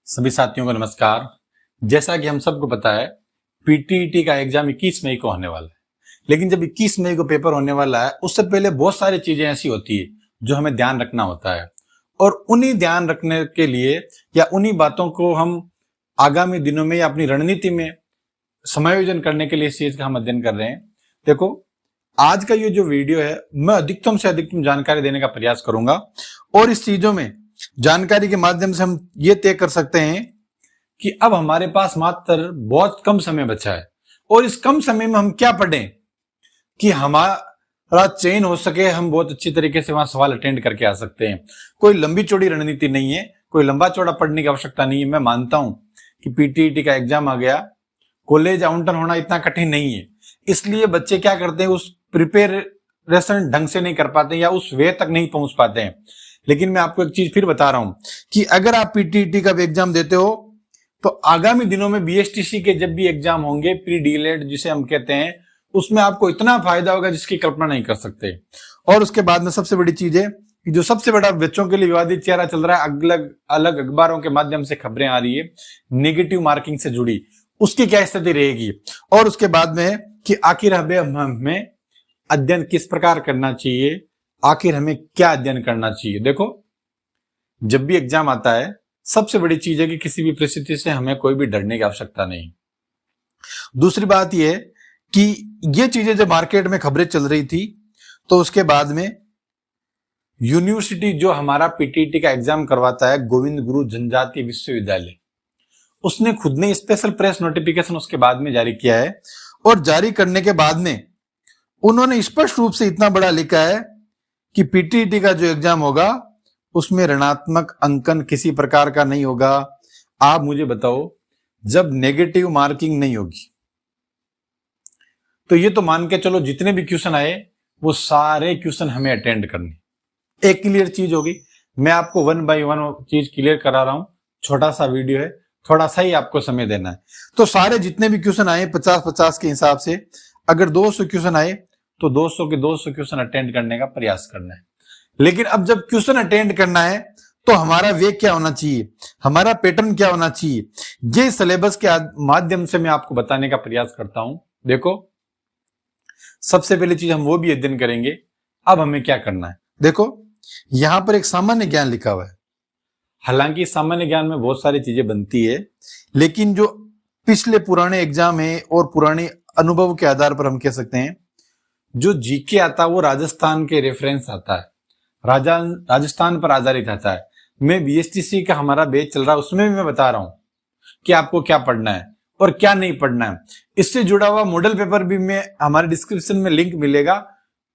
सभी साथियों को नमस्कार। जैसा कि हम सबको पता है, पीटीईटी का एग्जाम 21 मई को होने वाला है। लेकिन जब 21 मई को पेपर होने वाला है, उससे पहले बहुत सारी चीजें ऐसी होती है जो हमें ध्यान रखना होता है। और उन्हीं ध्यान रखने के लिए या उन्हीं बातों को हम आगामी दिनों में या अपनी रणनीति में समायोजन करने के लिए इस चीज का हम अध्ययन कर रहे हैं। देखो, आज का ये जो वीडियो है, मैं अधिकतम से अधिकतम जानकारी देने का प्रयास करूंगा और इस चीजों में जानकारी के माध्यम से हम ये तय कर सकते हैं कि अब हमारे पास मात्र बहुत कम समय बचा है और इस कम समय में हम क्या पढ़ें कि हमारा चयन हो सके, हम बहुत अच्छी तरीके से वहां सवाल अटेंड करके आ सकते हैं। कोई लंबी चौड़ी रणनीति नहीं है, कोई लंबा चौड़ा पढ़ने की आवश्यकता नहीं है। मैं मानता हूं कि पीटीईटी का एग्जाम आ गया, कॉलेज आवंटन होना इतना कठिन नहीं है, इसलिए बच्चे क्या करते हैं, उस प्रिपरेशन ढंग से नहीं कर पाते या उस वे तक नहीं पहुंच पाते हैं। लेकिन मैं आपको एक चीज फिर बता रहा हूं कि अगर आप पीटीईटी का एग्जाम देते हो तो आगामी दिनों में बीएसटीसी के जब भी एग्जाम होंगे, प्री डीलेट जिसे हम कहते हैं, उसमें आपको इतना फायदा होगा जिसकी कल्पना नहीं कर सकते। और उसके बाद में सबसे बड़ी चीज है कि जो सबसे बड़ा बच्चों के लिए विवादित चेहरा चल रहा है, अलग अलग अखबारों के माध्यम से खबरें आ रही है नेगेटिव मार्किंग से जुड़ी, उसकी क्या स्थिति रहेगी। और उसके बाद में कि आखिर हमें अध्ययन किस प्रकार करना चाहिए, आखिर हमें क्या अध्ययन करना चाहिए। देखो, जब भी एग्जाम आता है, सबसे बड़ी चीज है कि किसी भी परिस्थिति से हमें कोई भी डरने की आवश्यकता नहीं। दूसरी बात यह है कि ये चीजें जब मार्केट में खबरें चल रही थी तो उसके बाद में यूनिवर्सिटी जो हमारा पीटीईटी का एग्जाम करवाता है, गोविंद गुरु जनजातीय विश्वविद्यालय, उसने खुद ने स्पेशल प्रेस नोटिफिकेशन उसके बाद में जारी किया है। और जारी करने के बाद में उन्होंने स्पष्ट रूप से इतना बड़ा लिखा है कि पीटीईटी का जो एग्जाम होगा उसमें ऋणात्मक अंकन किसी प्रकार का नहीं होगा। आप मुझे बताओ, जब नेगेटिव मार्किंग नहीं होगी तो ये तो मान के चलो जितने भी क्वेश्चन आए वो सारे क्वेश्चन हमें अटेंड करने। एक क्लियर चीज होगी, मैं आपको 1 बाय 1 चीज क्लियर करा रहा हूं। छोटा सा वीडियो है, थोड़ा सा ही आपको समय देना है। तो सारे जितने भी क्वेश्चन आए 50-50 के हिसाब से, अगर 200 क्वेश्चन आए तो 200 के 200 क्वेश्चन अटेंड करने का प्रयास करना है। लेकिन अब जब क्वेश्चन अटेंड करना है तो हमारा वे क्या होना चाहिए, हमारा पैटर्न क्या होना चाहिए, ये सिलेबस के माध्यम से मैं आपको बताने का प्रयास करता हूं। देखो, सबसे पहली चीज हम वो भी अध्ययन करेंगे अब हमें क्या करना है। देखो, यहां पर एक सामान्य ज्ञान लिखा हुआ है। हालांकि सामान्य ज्ञान में बहुत सारी चीजें बनती है, लेकिन जो पिछले पुराने एग्जाम है और पुराने अनुभव के आधार पर हम कह सकते हैं, जो जीके आता है वो राजस्थान के रेफरेंस आता है, राजस्थान पर आधारित आता है। मैं बीएसटीसी का हमारा बैच चल रहा है, उसमें भी मैं बता रहा हूं कि आपको क्या पढ़ना है और क्या नहीं पढ़ना है। इससे जुड़ा हुआ मॉडल पेपर भी मैं हमारे डिस्क्रिप्शन में लिंक मिलेगा,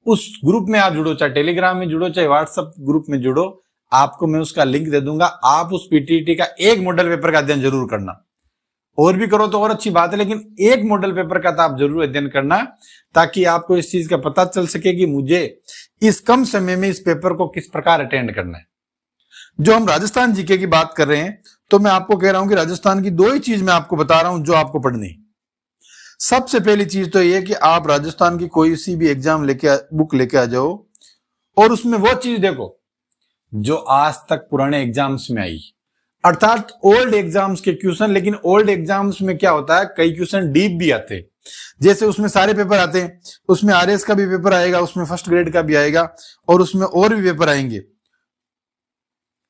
उस ग्रुप में आप जुड़ो, चाहे टेलीग्राम में जुड़ो चाहे व्हाट्सएप ग्रुप में जुड़ो, आपको मैं उसका लिंक दे दूंगा। आप उस पीटीईटी का एक मॉडल पेपर का अध्ययन जरूर करना, और भी करो तो और अच्छी बात है, लेकिन एक मॉडल पेपर का तो आप जरूर अध्ययन करना, ताकि आपको इस चीज का पता चल सके कि मुझे इस कम समय में इस पेपर को किस प्रकार अटेंड करना है। जो हम राजस्थान जीके की बात कर रहे हैं, तो मैं आपको कह रहा हूं कि राजस्थान की 2 ही चीज मैं आपको बता रहा हूं जो आपको पढ़नी। सबसे पहली चीज तो यह कि आप राजस्थान की कोई सी भी एग्जाम बुक लेके आ जाओ और उसमें वो चीज देखो जो आज तक पुराने एग्जाम्स में आई, अर्थात ओल्ड एग्जाम्स के क्वेश्चन। लेकिन ओल्ड एग्जाम्स में क्या होता है, कई क्वेश्चन डीप भी आते हैं, जैसे उसमें सारे पेपर आते हैं, उसमें आरएस का भी पेपर आएगा, उसमें फर्स्ट ग्रेड का भी आएगा और उसमें और भी पेपर आएंगे।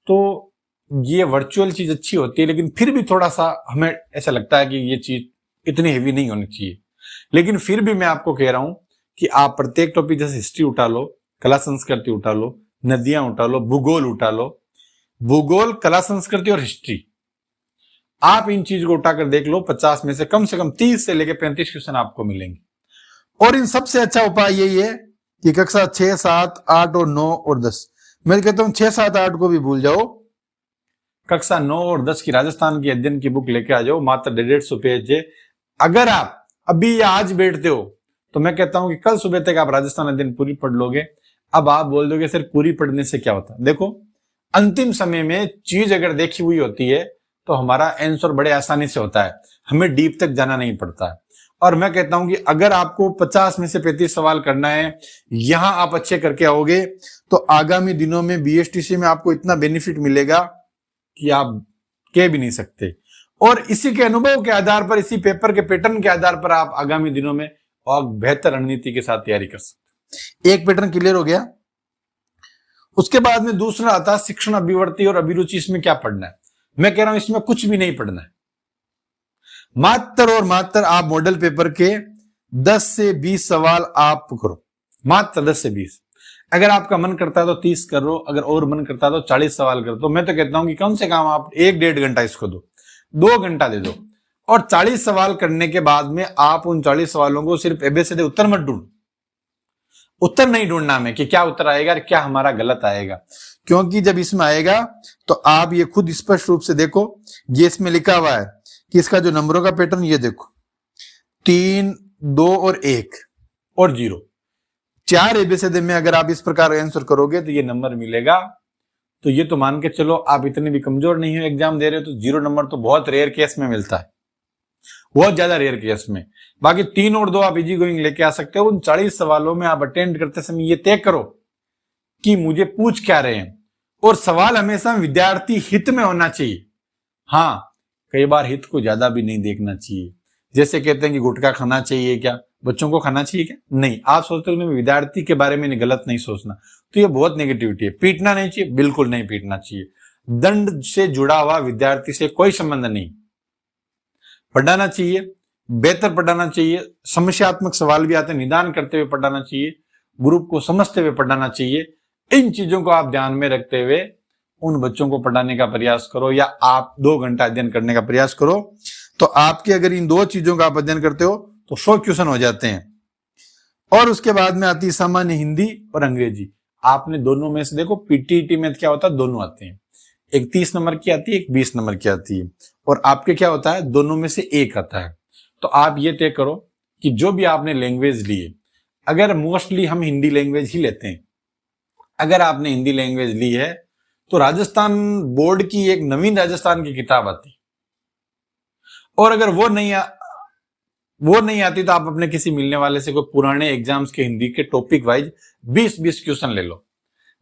तो ये वर्चुअल चीज अच्छी होती है, लेकिन फिर भी थोड़ा सा हमें ऐसा लगता है कि ये चीज इतनी हेवी नहीं होनी चाहिए। लेकिन फिर भी मैं आपको कह रहा हूं कि आप प्रत्येक टॉपिक, जैसे हिस्ट्री उठा लो, कला संस्कृति उठा लो, नदियां उठा लो, भूगोल उठा लो, भूगोल, कला संस्कृति और हिस्ट्री, आप इन चीज को उठाकर देख लो। 50 में से कम 30 से लेकर 35 क्वेश्चन आपको मिलेंगे। और इन सबसे अच्छा उपाय यही है कि कक्षा 6, 7, 8 और 9 और 10, मैं कहता हूं 6, 7, 8 को भी भूल जाओ, कक्षा 9 और 10 की राजस्थान की अध्ययन की बुक लेके आ जाओ। मात्र 150 पेज है। अगर आप अभी या आज बैठते हो तो मैं कहता हूं कि कल सुबह तक आप राजस्थान अध्ययन पूरी पढ़ लोगे। अब आप बोल दोगे सर पूरी पढ़ने से क्या होता है। देखो, अंतिम समय में चीज अगर देखी हुई होती है तो हमारा आंसर बड़े आसानी से होता है, हमें डीप तक जाना नहीं पड़ता है। और मैं कहता हूं कि अगर आपको 50 में से 35 सवाल करना है, यहां आप अच्छे करके आओगे तो आगामी दिनों में बीएसटीसी में आपको इतना बेनिफिट मिलेगा कि आप कह भी नहीं सकते। और इसी के अनुभव के आधार पर, इसी पेपर के पैटर्न के आधार पर आप आगामी दिनों में और बेहतर रणनीति के साथ तैयारी कर सकते। एक पैटर्न क्लियर हो गया। उसके बाद में दूसरा आता है शिक्षण, अभिवृत्ति और अभिरुचि। इसमें क्या पढ़ना है? मैं कह रहा हूं इसमें कुछ भी नहीं पढ़ना है। मात्र और मात्र आप मॉडल पेपर के 10 से 20 सवाल आप करो, मात्र 10 से 20। अगर आपका मन करता है तो 30 करो, अगर और मन करता है तो 40 सवाल कर दो। मैं तो कहता हूं कि कम से कम आप 1-1.5 घंटा इसको दो, 2 घंटा दे दो। और 40 सवाल करने के बाद में आप उन 40 सवालों को सिर्फ एबीसीडी उत्तर मत ढूंढ, उत्तर नहीं ढूंढना में कि क्या उत्तर आएगा और क्या हमारा गलत आएगा, क्योंकि जब इसमें आएगा तो आप ये खुद स्पष्ट रूप से देखो, ये इसमें लिखा हुआ है कि इसका जो नंबरों का पैटर्न, ये देखो 3, 2 और 1 और 0, 4 एबीसीडी में अगर आप इस प्रकार आंसर करोगे तो ये नंबर मिलेगा। तो ये तो मान के चलो आप इतने भी कमजोर नहीं हो, एग्जाम दे रहे हो, तो 0 नंबर तो बहुत रेयर केस में मिलता है, बहुत ज्यादा रेयर केस में। बाकी 3 और 2 आप इजी गोइंग लेके आ सकते हो। उन 40 सवालों में आप अटेंड करते समय ये तय करो कि मुझे पूछ क्या रहे हैं, और सवाल हमेशा विद्यार्थी हित में होना चाहिए। हाँ, कई बार हित को ज्यादा भी नहीं देखना चाहिए। जैसे कहते हैं कि गुटखा खाना चाहिए, क्या बच्चों को खाना चाहिए? क्या नहीं, आप सोचते हो विद्यार्थी के बारे में गलत नहीं सोचना, तो ये बहुत नेगेटिविटी है। पीटना नहीं चाहिए, बिल्कुल नहीं पीटना चाहिए। दंड से जुड़ा हुआ विद्यार्थी से कोई संबंध नहीं। पढ़ाना चाहिए, बेहतर पढ़ाना चाहिए, समस्यात्मक सवाल भी आते हैं, निदान करते हुए पढ़ाना चाहिए, ग्रुप को समझते हुए पढ़ाना चाहिए। इन चीजों को आप ध्यान में रखते हुए उन बच्चों को पढ़ाने का प्रयास करो, या आप 2 घंटा अध्ययन करने का प्रयास करो। तो आपके अगर इन 2 चीजों का आप अध्ययन करते हो तो 100 क्वेश्चन हो जाते हैं। और उसके बाद में आती है सामान्य हिंदी और अंग्रेजी। आपने दोनों में से देखो, पीटीईटी में क्या होता है, दोनों आते हैं, एक 30 नंबर की आती है, एक 20 नंबर की आती है, और आपके क्या होता है, दोनों में से एक आता है। तो आप ये तय करो कि जो भी आपने लैंग्वेज ली है, अगर मोस्टली हम हिंदी लैंग्वेज ही लेते हैं, अगर आपने हिंदी लैंग्वेज ली है तो राजस्थान बोर्ड की एक नवीन राजस्थान की किताब आती, और अगर वो नहीं आती तो आप अपने किसी मिलने वाले से कोई पुराने एग्जाम्स के हिंदी के टॉपिक वाइज 20-20 क्वेश्चन ले लो।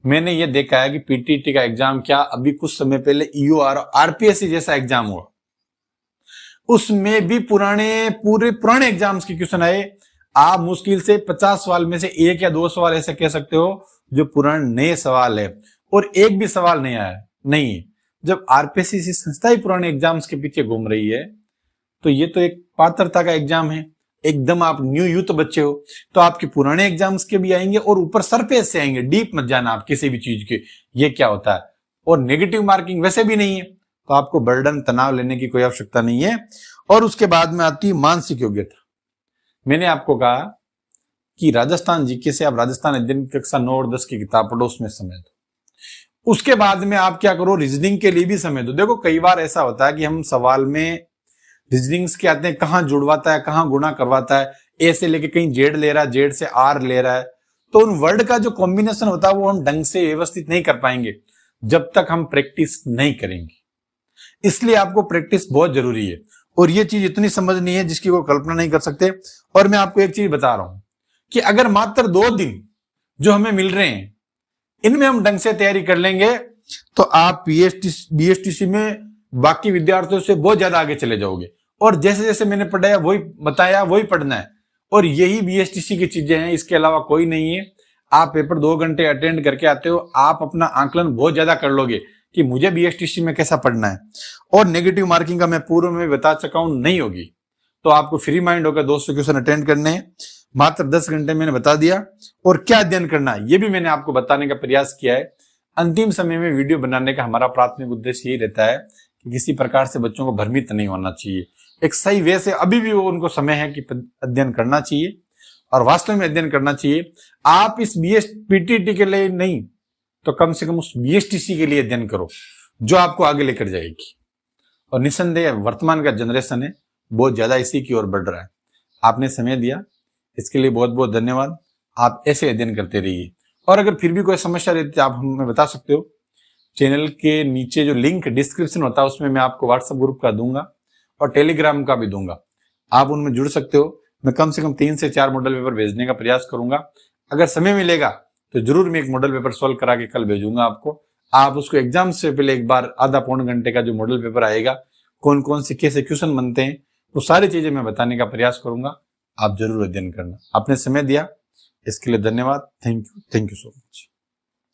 मैंने ये देखा है कि पीटीटी का एग्जाम क्या, अभी कुछ समय पहले ईओआर आरपीएससी जैसा एग्जाम हुआ, उसमें भी पुराने एग्जाम्स के क्वेश्चन आए। आप मुश्किल से 50 सवाल में से 1 या 2 सवाल ऐसे कह सकते हो जो पुराने नए सवाल है, और एक भी सवाल नहीं आया नहीं। जब आरपीएससी संस्था ही पुराने एग्जाम्स के पीछे घूम रही है, तो ये तो एक पात्रता का एग्जाम है, एकदम आप न्यू यूथ बच्चे हो, तो आपके पुराने एग्जाम्स के भी आएंगे और ऊपर सरफेस से आएंगे, डीप मत जाना आप किसी भी चीज के, ये क्या होता है। और नेगेटिव मार्किंग वैसे भी नहीं है, तो आपको बर्डन, तनाव लेने की कोई आवश्यकता नहीं है। और उसके बाद में आती है मानसिक योग्यता। मैंने आपको कहा कि राजस्थान जीके से आप राजस्थान अध्ययन कक्षा 9 और 10 की किताब पढ़ो, उसमें समय दो। उसके बाद में आप क्या करो, रीजनिंग के लिए भी समय दो। देखो कई बार ऐसा होता है कि हम सवाल में रीजनिंग्स के आते हैं, कहां जुड़वाता है, कहां गुणा करवाता है, ए से लेके कहीं जेड ले रहा है, जेड से आर ले रहा है, तो उन वर्ड का जो कॉम्बिनेशन होता है वो हम ढंग से व्यवस्थित नहीं कर पाएंगे जब तक हम प्रैक्टिस नहीं करेंगे। इसलिए आपको प्रैक्टिस बहुत जरूरी है, और ये चीज इतनी समझनी है जिसकी वो कल्पना नहीं कर सकते। और मैं आपको एक चीज बता रहा हूं कि अगर मात्र 2 दिन जो हमें मिल रहे हैं, इनमें हम ढंग से तैयारी कर लेंगे तो आप बीएसटीसी में बाकी विद्यार्थियों से बहुत ज्यादा आगे चले जाओगे। और जैसे जैसे मैंने पढ़ाया वही बताया, वही पढ़ना है, और यही बीएसटीसी की चीजें हैं, इसके अलावा कोई नहीं है। आप पेपर 2 घंटे अटेंड करके आते हो, आप अपना आकलन बहुत ज्यादा कर लोगे कि मुझे बीएसटीसी में कैसा पढ़ना है। और नेगेटिव मार्किंग का मैं पूर्व में बता चुका हूं, नहीं होगी। तो आपको फ्री माइंड होकर 200 क्वेश्चन अटेंड करने हैं, मात्र 10 घंटे मैंने बता दिया। और क्या अध्ययन करना है ये भी मैंने आपको बताने का प्रयास किया है। अंतिम समय में वीडियो बनाने का हमारा प्राथमिक उद्देश्य यही रहता है कि किसी प्रकार से बच्चों को भ्रमित नहीं होना चाहिए, एक सही वे से अभी भी वो उनको समय है कि अध्ययन करना चाहिए और वास्तव में अध्ययन करना चाहिए। आप इस पीटीटी के लिए नहीं तो कम से कम उस बीएसटीसी के लिए अध्ययन करो जो आपको आगे लेकर जाएगी। और निसंदेह वर्तमान का जनरेशन है बहुत ज्यादा इसी की ओर बढ़ रहा है। आपने समय दिया इसके लिए बहुत बहुत धन्यवाद। आप ऐसे अध्ययन करते रहिए, और अगर फिर भी कोई समस्या रहती है आप हमें बता सकते हो। चैनल के नीचे जो लिंक डिस्क्रिप्शन होता है उसमें मैं आपको व्हाट्सएप ग्रुप का दूंगा और टेलीग्राम का भी दूंगा, आप उनमें जुड़ सकते हो। मैं कम से कम 3 से 4 मॉडल पेपर भेजने का प्रयास करूंगा। अगर समय मिलेगा तो जरूर मैं एक मॉडल पेपर सॉल्व करा के कल भेजूंगा आपको। आप उसको एग्जाम से पहले एक बार आधा पौन घंटे का जो मॉडल पेपर आएगा, कौन कौन से कैसे क्वेश्चन बनते हैं, वो सारी चीजें मैं बताने का प्रयास करूंगा। आप जरूर अध्ययन करना। आपने समय दिया इसके लिए धन्यवाद। Thank you so much.